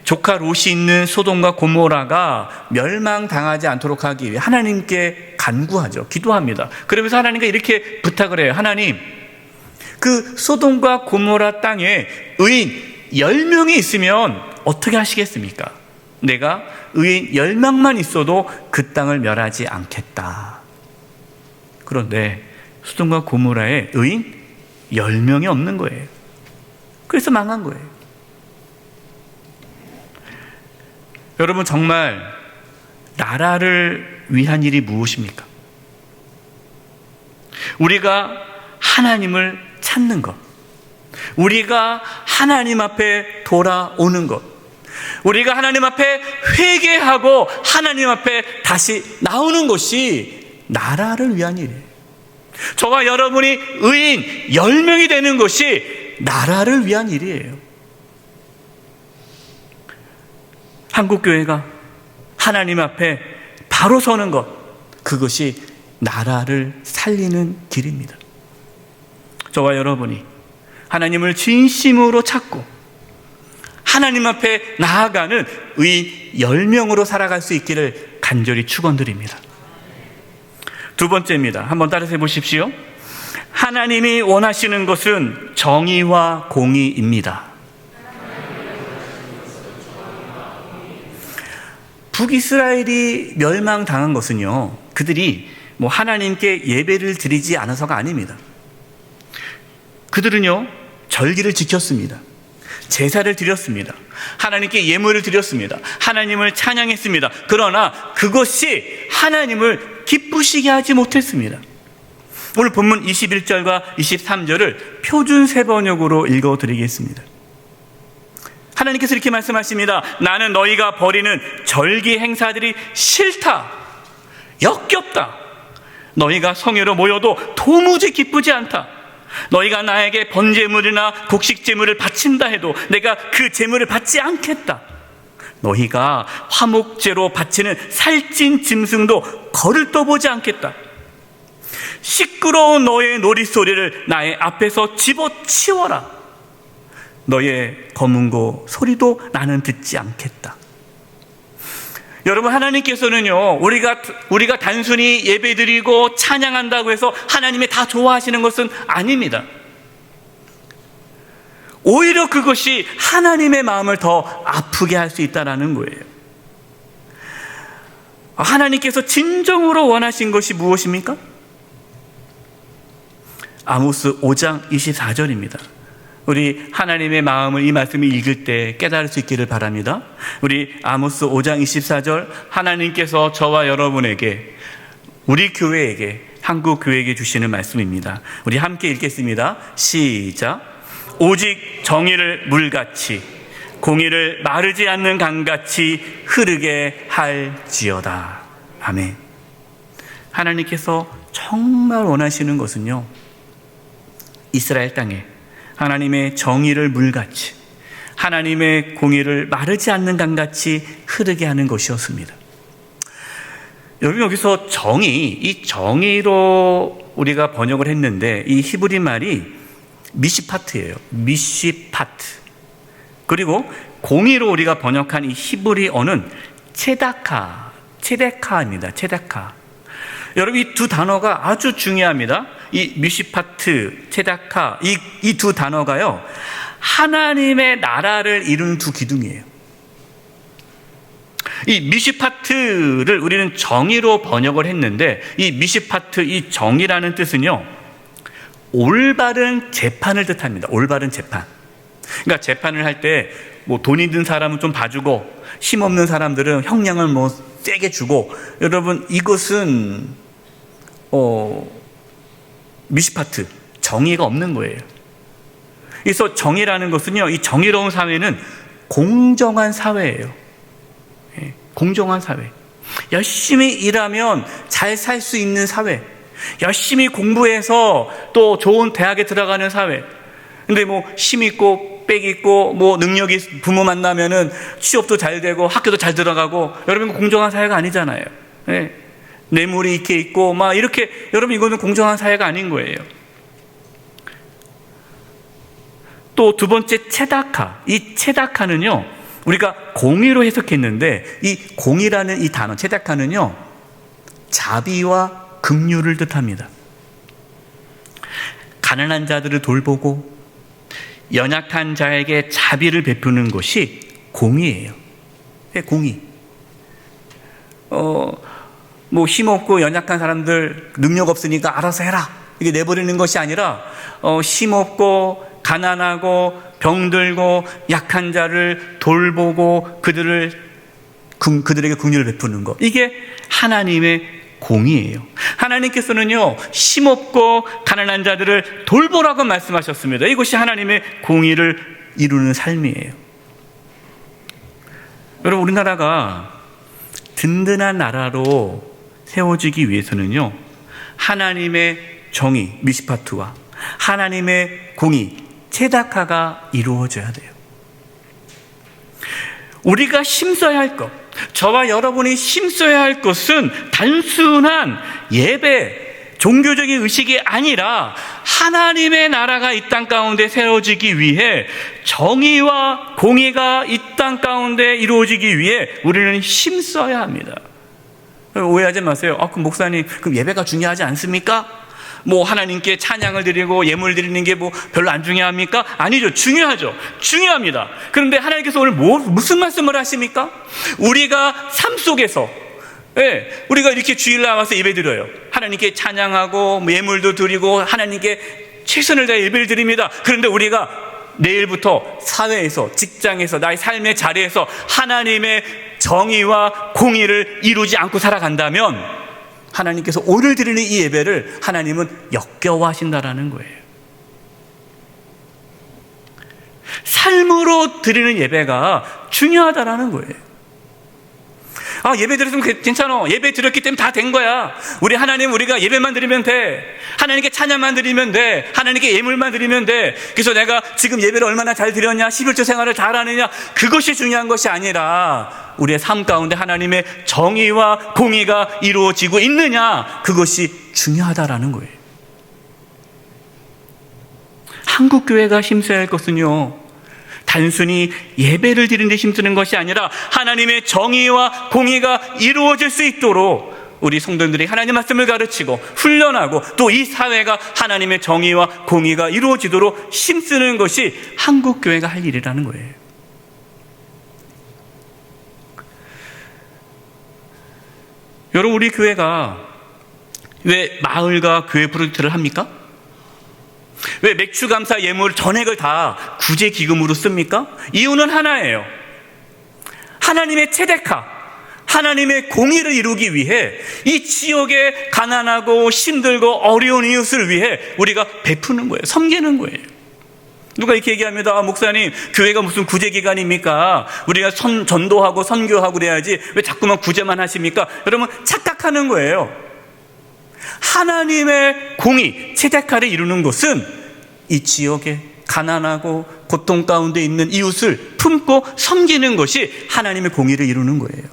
조카 롯이 있는 소돔과 고모라가 멸망당하지 않도록 하기 위해 하나님께 간구하죠. 기도합니다. 그러면서 하나님께 이렇게 부탁을 해요. 하나님, 그 소돔과 고모라 땅에 의인 10명이 있으면 어떻게 하시겠습니까? 내가 의인 10명만 있어도 그 땅을 멸하지 않겠다. 그런데 소돔과 고모라에 의인 10명이 없는 거예요. 그래서 망한 거예요. 여러분, 정말 나라를 위한 일이 무엇입니까? 우리가 하나님을 찾는 것, 우리가 하나님 앞에 돌아오는 것, 우리가 하나님 앞에 회개하고 하나님 앞에 다시 나오는 것이 나라를 위한 일이에요. 저와 여러분이 의인 10명이 되는 것이 나라를 위한 일이에요. 한국교회가 하나님 앞에 바로 서는 것, 그것이 나라를 살리는 길입니다. 저와 여러분이 하나님을 진심으로 찾고 하나님 앞에 나아가는 의인 10명으로 살아갈 수 있기를 간절히 축원드립니다. 두 번째입니다. 한번 따라서 해보십시오. 하나님이 원하시는 것은 정의와 공의입니다. 북이스라엘이 멸망당한 것은요, 그들이 하나님께 예배를 드리지 않아서가 아닙니다. 그들은요, 절기를 지켰습니다. 제사를 드렸습니다. 하나님께 예물을 드렸습니다. 하나님을 찬양했습니다. 그러나 그것이 하나님을 기쁘시게 하지 못했습니다. 오늘 본문 21절과 23절을 표준 세번역으로 읽어드리겠습니다. 하나님께서 이렇게 말씀하십니다. 나는 너희가 벌이는 절기 행사들이 싫다, 역겹다. 너희가 성회로 모여도 도무지 기쁘지 않다. 너희가 나에게 번제물이나 곡식제물을 바친다 해도 내가 그 제물을 받지 않겠다. 너희가 화목제로 바치는 살찐 짐승도 걸을 떠보지 않겠다. 시끄러운 너의 놀이소리를 나의 앞에서 집어치워라. 너의 검은고 소리도 나는 듣지 않겠다. 여러분, 하나님께서는요, 우리가 단순히 예배드리고 찬양한다고 해서 하나님이 다 좋아하시는 것은 아닙니다. 오히려 그것이 하나님의 마음을 더 아프게 할 수 있다는 거예요. 하나님께서 진정으로 원하신 것이 무엇입니까? 아모스 5장 24절입니다. 우리 하나님의 마음을 이 말씀을 읽을 때 깨달을 수 있기를 바랍니다. 우리 아모스 5장 24절, 하나님께서 저와 여러분에게, 우리 교회에게, 한국 교회에게 주시는 말씀입니다. 우리 함께 읽겠습니다. 시작. 오직 정의를 물같이 공의를 마르지 않는 강같이 흐르게 할지어다. 아멘. 하나님께서 정말 원하시는 것은요, 이스라엘 땅에 하나님의 정의를 물같이, 하나님의 공의를 마르지 않는 강같이 흐르게 하는 것이었습니다. 여러분, 여기서 이 정의로 우리가 번역을 했는데, 이 히브리 말이 미시파트예요. 미시파트. 그리고 공의로 우리가 번역한 이 히브리어는 체다카입니다. 체다카. 여러분, 이 두 단어가 아주 중요합니다. 이 미시파트, 체다카, 이 두 단어가요, 하나님의 나라를 이루는 두 기둥이에요. 이 미시파트를 우리는 정의로 번역을 했는데, 이 미시파트, 이 정의라는 뜻은요, 올바른 재판을 뜻합니다. 올바른 재판. 그러니까 재판을 할 때 뭐 돈 있는 사람은 좀 봐주고 힘없는 사람들은 형량을 뭐 세게 주고, 여러분, 이것은 미시파트, 정의가 없는 거예요. 그래서 정의라는 것은요, 이 정의로운 사회는 공정한 사회예요. 공정한 사회. 열심히 일하면 잘 살 수 있는 사회. 열심히 공부해서 또 좋은 대학에 들어가는 사회. 근데 뭐 힘 있고 빽 있고 뭐 능력이 부모 만나면은 취업도 잘 되고 학교도 잘 들어가고, 여러분, 공정한 사회가 아니잖아요. 뇌물이 이렇게 있고 막 이렇게, 여러분, 이거는 공정한 사회가 아닌 거예요. 또 두 번째, 체다카. 이 체다카는요, 우리가 공의로 해석했는데, 이 공의라는 이 단어, 체다카는요, 자비와 긍휼을 뜻합니다. 가난한 자들을 돌보고 연약한 자에게 자비를 베푸는 것이 공의예요. 공의. 뭐 힘없고 연약한 사람들 능력 없으니까 알아서 해라, 이게 내버리는 것이 아니라, 힘없고 가난하고 병들고 약한 자를 돌보고 그들에게 긍휼을 베푸는 것, 이게 하나님의 공의예요. 하나님께서는요, 힘없고 가난한 자들을 돌보라고 말씀하셨습니다. 이것이 하나님의 공의를 이루는 삶이에요. 여러분, 우리나라가 든든한 나라로 세워지기 위해서는요, 하나님의 정의, 미시파트와 하나님의 공의, 체다카가 이루어져야 돼요. 우리가 힘써야 할 것, 저와 여러분이 힘써야 할 것은 단순한 예배, 종교적인 의식이 아니라 하나님의 나라가 이 땅 가운데 세워지기 위해, 정의와 공의가 이 땅 가운데 이루어지기 위해 우리는 힘써야 합니다. 오해하지 마세요. 그럼 목사님, 그럼 예배가 중요하지 않습니까? 뭐 하나님께 찬양을 드리고 예물 드리는 게 뭐 별로 안 중요합니까? 아니죠. 중요하죠. 중요합니다. 그런데 하나님께서 오늘 무슨 말씀을 하십니까? 우리가 삶 속에서, 우리가 이렇게 주일 나와서 예배 드려요. 하나님께 찬양하고 예물도 드리고 하나님께 최선을 다해 예배를 드립니다. 그런데 우리가 내일부터 사회에서, 직장에서, 나의 삶의 자리에서 하나님의 정의와 공의를 이루지 않고 살아간다면, 하나님께서 오늘 드리는 이 예배를 하나님은 역겨워하신다라는 거예요. 삶으로 드리는 예배가 중요하다라는 거예요. 예배 드렸으면 괜찮아. 예배 드렸기 때문에 다 된 거야. 우리가 예배만 드리면 돼. 하나님께 찬양만 드리면 돼. 하나님께 예물만 드리면 돼. 그래서 내가 지금 예배를 얼마나 잘 드렸냐, 11조 생활을 잘하느냐, 그것이 중요한 것이 아니라 우리의 삶 가운데 하나님의 정의와 공의가 이루어지고 있느냐, 그것이 중요하다라는 거예요. 한국교회가 힘써야 할 것은요, 단순히 예배를 드리는 데 힘쓰는 것이 아니라 하나님의 정의와 공의가 이루어질 수 있도록 우리 성도님들이 하나님의 말씀을 가르치고 훈련하고, 또 이 사회가 하나님의 정의와 공의가 이루어지도록 힘쓰는 것이 한국교회가 할 일이라는 거예요. 여러분, 우리 교회가 왜 마을과 교회 프로젝트를 합니까? 왜 맥주감사 예물 전액을 다 구제기금으로 씁니까? 이유는 하나예요. 하나님의 체데카, 하나님의 공의를 이루기 위해 이 지역의 가난하고 힘들고 어려운 이웃을 위해 우리가 베푸는 거예요. 섬기는 거예요. 누가 이렇게 얘기합니다. 목사님, 교회가 무슨 구제기관입니까? 우리가 전도하고 선교하고 그래야지 왜 자꾸만 구제만 하십니까? 여러분, 착각하는 거예요. 하나님의 공의, 체데카를 이루는 것은 이 지역에 가난하고 고통 가운데 있는 이웃을 품고 섬기는 것이 하나님의 공의를 이루는 거예요.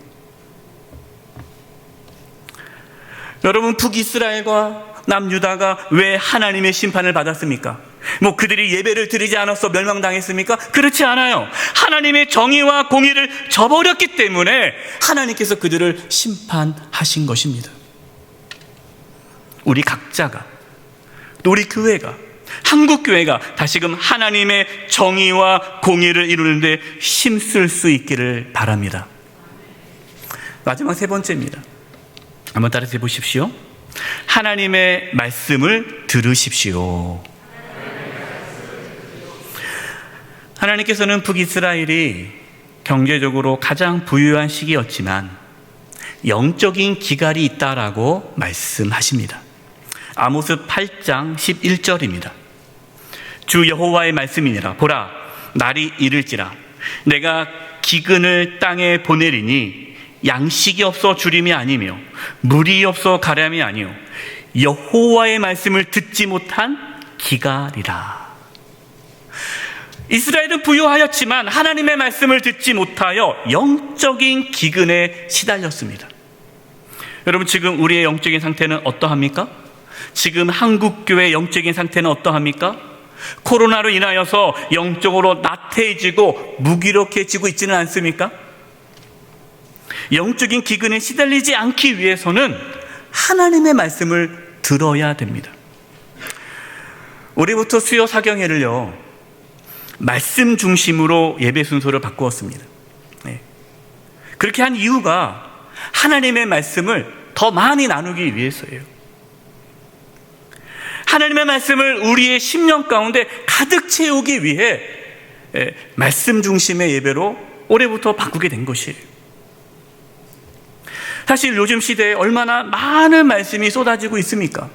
여러분, 북이스라엘과 남유다가 왜 하나님의 심판을 받았습니까? 뭐 그들이 예배를 드리지 않아서 멸망당했습니까? 그렇지 않아요. 하나님의 정의와 공의를 저버렸기 때문에 하나님께서 그들을 심판하신 것입니다. 우리 각자가, 또 우리 교회가, 한국 교회가 다시금 하나님의 정의와 공의를 이루는데 힘쓸 수 있기를 바랍니다. 마지막 세 번째입니다. 한번 따라서 해보십시오. 하나님의 말씀을 들으십시오. 하나님께서는 북이스라엘이 경제적으로 가장 부유한 시기였지만 영적인 기갈이 있다라고 말씀하십니다. 아모스 8장 11절입니다. 주 여호와의 말씀이니라. 보라, 날이 이를지라 내가 기근을 땅에 보내리니 양식이 없어 주림이 아니며 물이 없어 가람이 아니요 여호와의 말씀을 듣지 못한 기갈이라. 이스라엘은 부유하였지만 하나님의 말씀을 듣지 못하여 영적인 기근에 시달렸습니다. 여러분, 지금 우리의 영적인 상태는 어떠합니까? 지금 한국교회의 영적인 상태는 어떠합니까? 코로나로 인하여서 영적으로 나태해지고 무기력해지고 있지는 않습니까? 영적인 기근에 시달리지 않기 위해서는 하나님의 말씀을 들어야 됩니다. 올해부터 수요 사경회를요, 말씀 중심으로 예배 순서를 바꾸었습니다. 그렇게 한 이유가 하나님의 말씀을 더 많이 나누기 위해서예요. 하나님의 말씀을 우리의 심령 가운데 가득 채우기 위해 말씀 중심의 예배로 올해부터 바꾸게 된 것이에요. 사실 요즘 시대에 얼마나 많은 말씀이 쏟아지고 있습니까?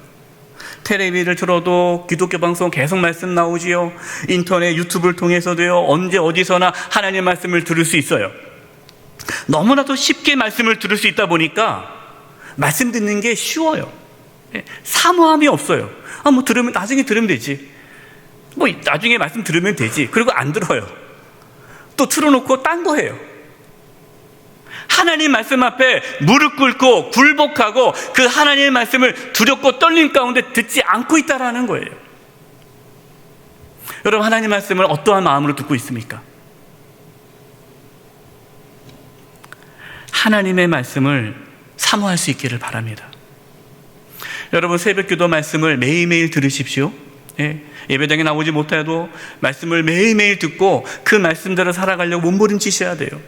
텔레비를 틀어도 기독교 방송 계속 말씀 나오지요. 인터넷, 유튜브를 통해서도요, 언제 어디서나 하나님 말씀을 들을 수 있어요. 너무나도 쉽게 말씀을 들을 수 있다 보니까 말씀 듣는 게 쉬워요. 사모함이 없어요. 나중에 들으면 되지. 나중에 말씀 들으면 되지. 그리고 안 들어요. 또 틀어놓고 딴 거 해요. 하나님 말씀 앞에 무릎 꿇고 굴복하고 그 하나님의 말씀을 두렵고 떨림 가운데 듣지 않고 있다라는 거예요. 여러분, 하나님 말씀을 어떠한 마음으로 듣고 있습니까? 하나님의 말씀을 사모할 수 있기를 바랍니다. 여러분, 새벽기도 말씀을 매일매일 들으십시오. 예배당에 나오지 못해도 말씀을 매일매일 듣고 그 말씀대로 살아가려고 몸부림치셔야 돼요.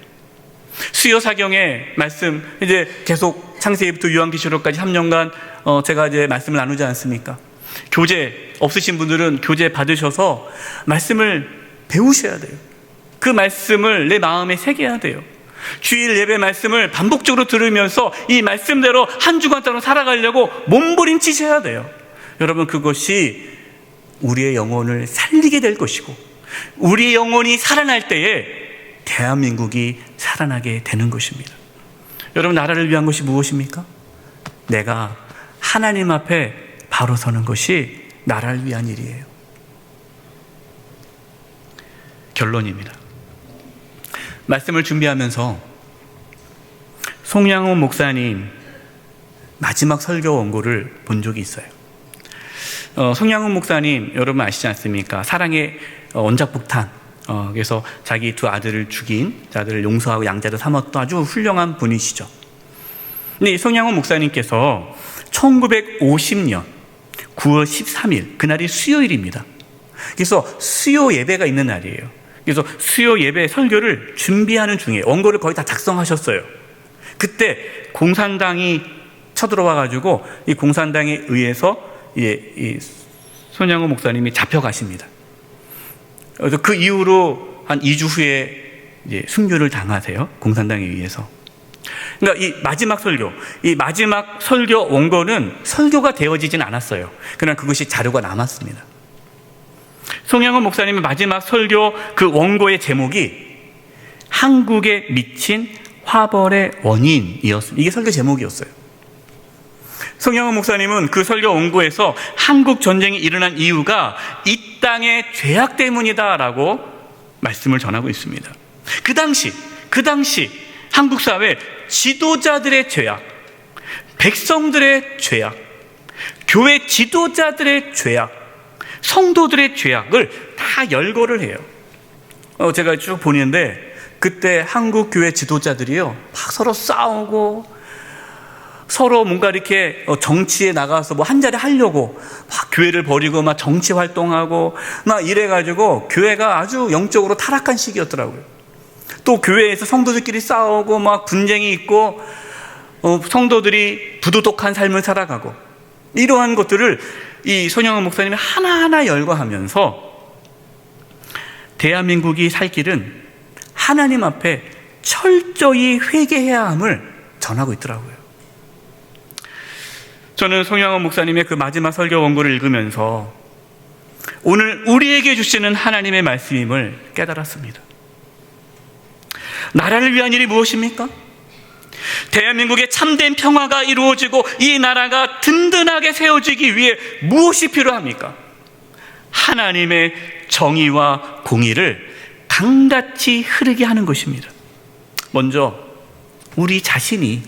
수요 사경의 말씀, 이제 계속 창세기부터 요한계시록까지 3년간 제가 이제 말씀을 나누지 않습니까? 교재 없으신 분들은 교재 받으셔서 말씀을 배우셔야 돼요. 그 말씀을 내 마음에 새겨야 돼요. 주일 예배 말씀을 반복적으로 들으면서 이 말씀대로 한 주간 동안 살아가려고 몸부림치셔야 돼요. 여러분, 그것이 우리의 영혼을 살리게 될 것이고, 우리의 영혼이 살아날 때에 대한민국이 살아나게 되는 것입니다. 여러분, 나라를 위한 것이 무엇입니까? 내가 하나님 앞에 바로 서는 것이 나라를 위한 일이에요. 결론입니다. 말씀을 준비하면서 송양훈 목사님 마지막 설교 원고를 본 적이 있어요. 송양훈 목사님 여러분 아시지 않습니까? 사랑의 원작폭탄, 그래서 자기 두 아들을 죽인 자들을 용서하고 양자를 삼았던 아주 훌륭한 분이시죠. 근데 이 송양훈 목사님께서 1950년 9월 13일 그날이 수요일입니다. 그래서 수요 예배가 있는 날이에요. 그래서 수요 예배 설교를 준비하는 중에 원고를 거의 다 작성하셨어요. 그때 공산당이 쳐들어와가지고 이 공산당에 의해서 이 손양호 목사님이 잡혀가십니다. 그래서 그 이후로 한 2주 후에 이제 순교를 당하세요. 공산당에 의해서. 그러니까 이 마지막 설교 원고는 설교가 되어지진 않았어요. 그러나 그것이 자료가 남았습니다. 송양호 목사님의 마지막 설교 그 원고의 제목이 한국에 미친 화벌의 원인이었습니다. 이게 설교 제목이었어요. 송양호 목사님은 그 설교 원고에서 한국 전쟁이 일어난 이유가 이 땅의 죄악 때문이다라고 말씀을 전하고 있습니다. 그 당시 한국 사회 지도자들의 죄악, 백성들의 죄악, 교회 지도자들의 죄악, 성도들의 죄악을 다 열거를 해요. 제가 쭉 보는데 그때 한국 교회 지도자들이요 막 서로 싸우고 서로 뭔가 이렇게 정치에 나가서 뭐 한 자리 하려고 막 교회를 버리고 막 정치 활동하고 막 이래가지고 교회가 아주 영적으로 타락한 시기였더라고요. 또 교회에서 성도들끼리 싸우고 막 분쟁이 있고 성도들이 부도덕한 삶을 살아가고, 이러한 것들을 이 손영은 목사님이 하나하나 열거하면서 대한민국이 살 길은 하나님 앞에 철저히 회개해야 함을 전하고 있더라고요. 저는 손영은 목사님의 그 마지막 설교 원고를 읽으면서 오늘 우리에게 주시는 하나님의 말씀임을 깨달았습니다. 나라를 위한 일이 무엇입니까? 대한민국의 참된 평화가 이루어지고 이 나라가 든든하게 세워지기 위해 무엇이 필요합니까? 하나님의 정의와 공의를 강같이 흐르게 하는 것입니다. 먼저 우리 자신이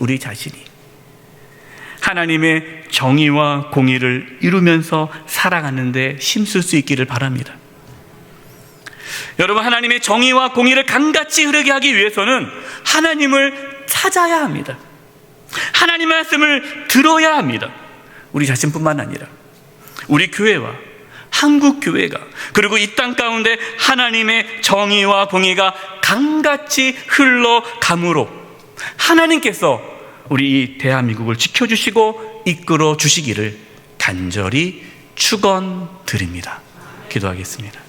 하나님의 정의와 공의를 이루면서 살아가는 데 힘쓸 수 있기를 바랍니다. 여러분, 하나님의 정의와 공의를 강같이 흐르게 하기 위해서는 하나님을 찾아야 합니다. 하나님의 말씀을 들어야 합니다. 우리 자신뿐만 아니라 우리 교회와 한국 교회가, 그리고 이 땅 가운데 하나님의 정의와 공의가 강같이 흘러감으로 하나님께서 우리 이 대한민국을 지켜주시고 이끌어 주시기를 간절히 축원드립니다. 기도하겠습니다.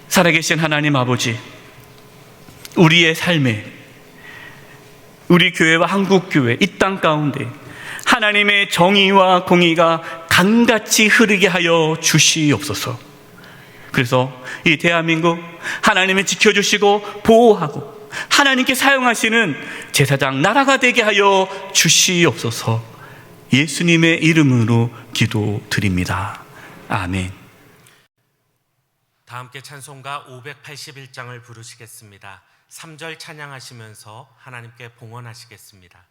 살아계신 하나님 아버지, 우리의 삶에, 우리 교회와 한국교회 이 땅 가운데 하나님의 정의와 공의가 강같이 흐르게 하여 주시옵소서. 그래서 이 대한민국 하나님이 지켜주시고 보호하고 하나님께 사용하시는 제사장 나라가 되게 하여 주시옵소서. 예수님의 이름으로 기도드립니다. 아멘. 다 함께 찬송가 581장을 부르시겠습니다. 3절 찬양하시면서 하나님께 봉헌하시겠습니다.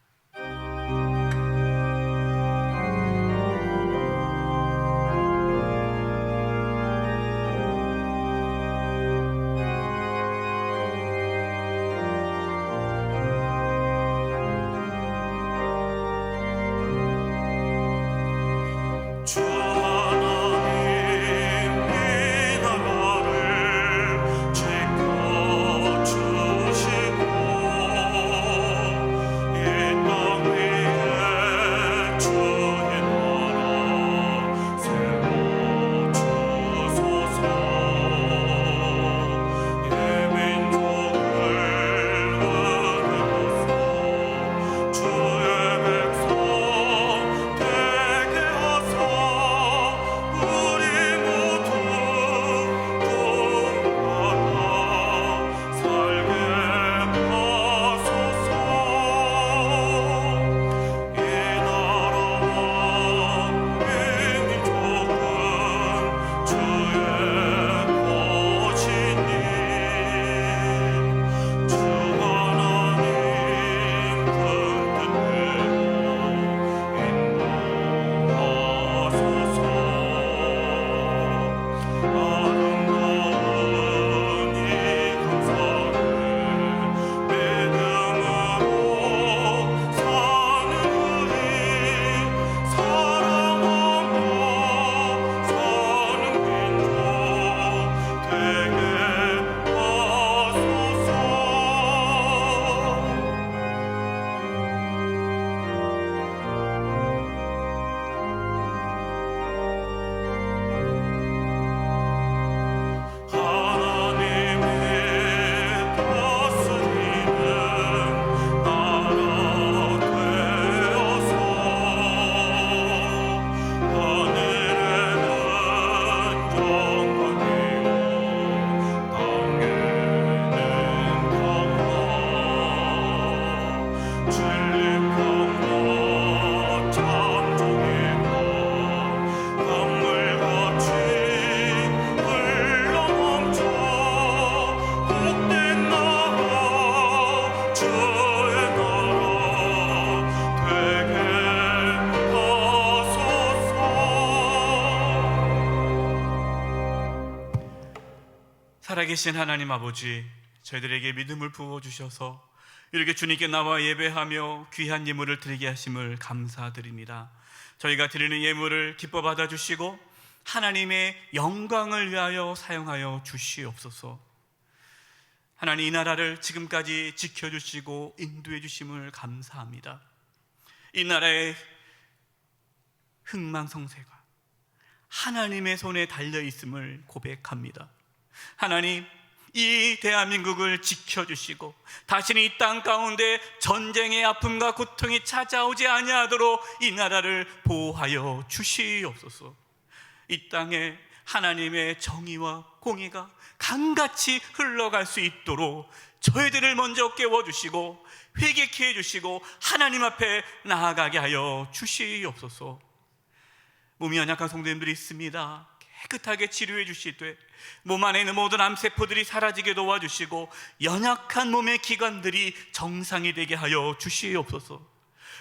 살아계신 하나님 아버지, 저희들에게 믿음을 부어주셔서 이렇게 주님께 나와 예배하며 귀한 예물을 드리게 하심을 감사드립니다. 저희가 드리는 예물을 기뻐 받아주시고 하나님의 영광을 위하여 사용하여 주시옵소서. 하나님, 이 나라를 지금까지 지켜주시고 인도해 주심을 감사합니다. 이 나라의 흥망성쇠가 하나님의 손에 달려있음을 고백합니다. 하나님, 이 대한민국을 지켜주시고 다시는 이 땅 가운데 전쟁의 아픔과 고통이 찾아오지 아니하도록 이 나라를 보호하여 주시옵소서. 이 땅에 하나님의 정의와 공의가 강같이 흘러갈 수 있도록 저희들을 먼저 깨워주시고 회개케 해주시고 하나님 앞에 나아가게 하여 주시옵소서. 몸이 연약한 성도님들이 있습니다. 깨끗하게 치료해 주시되 몸 안에 있는 모든 암세포들이 사라지게 도와주시고 연약한 몸의 기관들이 정상이 되게 하여 주시옵소서.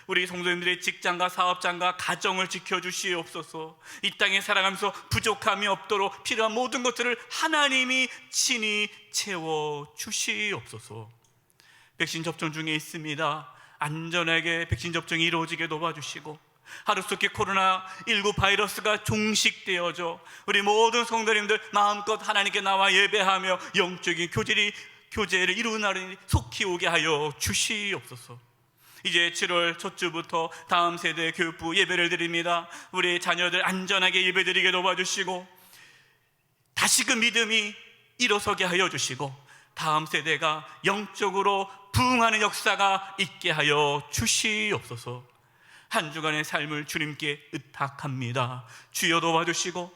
우리 성도님들의 직장과 사업장과 가정을 지켜주시옵소서. 이 땅에 살아가면서 부족함이 없도록 필요한 모든 것들을 하나님이 친히 채워주시옵소서. 백신 접종 중에 있습니다. 안전하게 백신 접종이 이루어지게 도와주시고 하루속히 코로나19 바이러스가 종식되어져 우리 모든 성도님들 마음껏 하나님께 나와 예배하며 영적인 교제를 이루는 날이 속히 오게 하여 주시옵소서. 이제 7월 첫 주부터 다음 세대 교육부 예배를 드립니다. 우리 자녀들 안전하게 예배드리게 도와주시고 다시금 믿음이 일어서게 하여 주시고 다음 세대가 영적으로 부흥하는 역사가 있게 하여 주시옵소서. 한 주간의 삶을 주님께 의탁합니다. 주여 도와주시고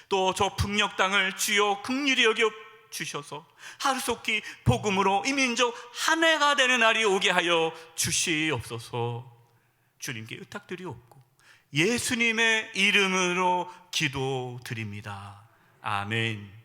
또 저 북녘 땅을 주여 긍휼히 여겨 주셔서 하루속히 복음으로 이민족 한 해가 되는 날이 오게 하여 주시옵소서. 주님께 의탁드리옵고 예수님의 이름으로 기도드립니다. 아멘.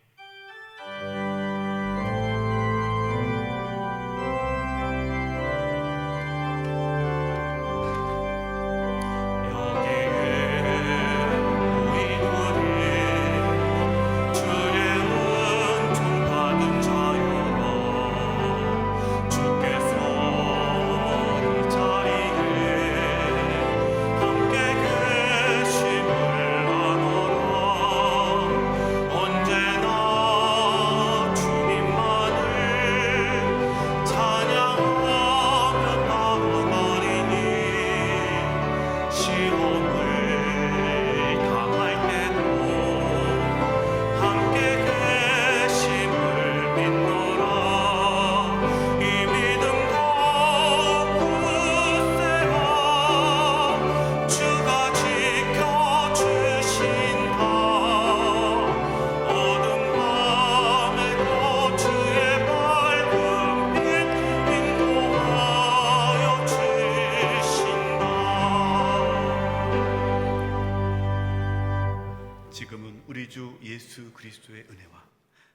지금은 우리 주 예수 그리스도의 은혜와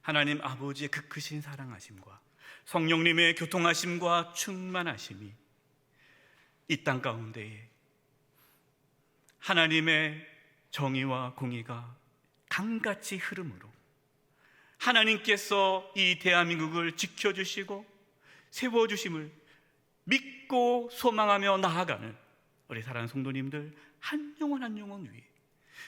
하나님 아버지의 그 크신 사랑하심과 성령님의 교통하심과 충만하심이 이 땅 가운데에 하나님의 정의와 공의가 강같이 흐름으로 하나님께서 이 대한민국을 지켜주시고 세워주심을 믿고 소망하며 나아가는 우리 사랑하는 성도님들 한 영혼 한 영혼 위에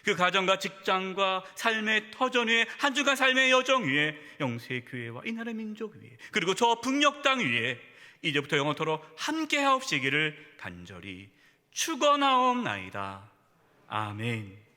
그 가정과 직장과 삶의 터전 위에 한 주간 삶의 여정 위에 영세교회와 이 나라 민족 위에 그리고 저 북녘 땅 위에 이제부터 영원토록 함께 하옵시기를 간절히 축원하옵나이다. 아멘.